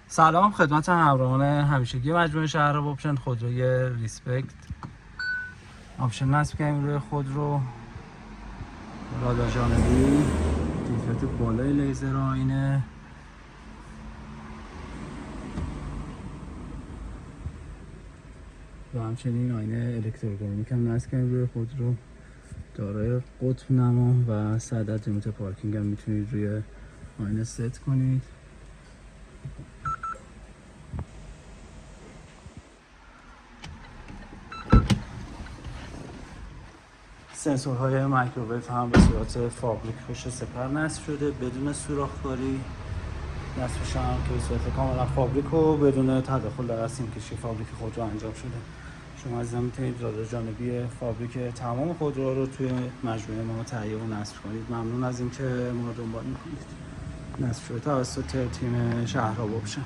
سلام خدمت همراهان همیشگی مجموعه شهراب اپشن. خودروی ریسپکت آپشن نصب کردیم روی خودرو. رادار جانبی، دیفرت بالای لیزر آینه، و همچنین آینه الکترودینامیک هم نصب کردیم روی خودرو. دارای قطب نما و 100 عدد ریموت پارکینگ هم میتونید روی آینه ست کنید. سنسورهای مایکروویو هم به صورت فابریک پشت سپر نصب شده بدون سوراخ‌کاری. نصبش هم که به صورت کاملا فابریک و بدون تداخل در سیم کشی فابریک خودرو انجام شده. شما عزیزان میتونید رادار جانبی فابریک تمام خودروها رو توی مجموعه ما تهیه و نصب کنید. ممنون از اینکه ما رو دنبال میکنید. نصب شده توسط تیم شهراب اپشن.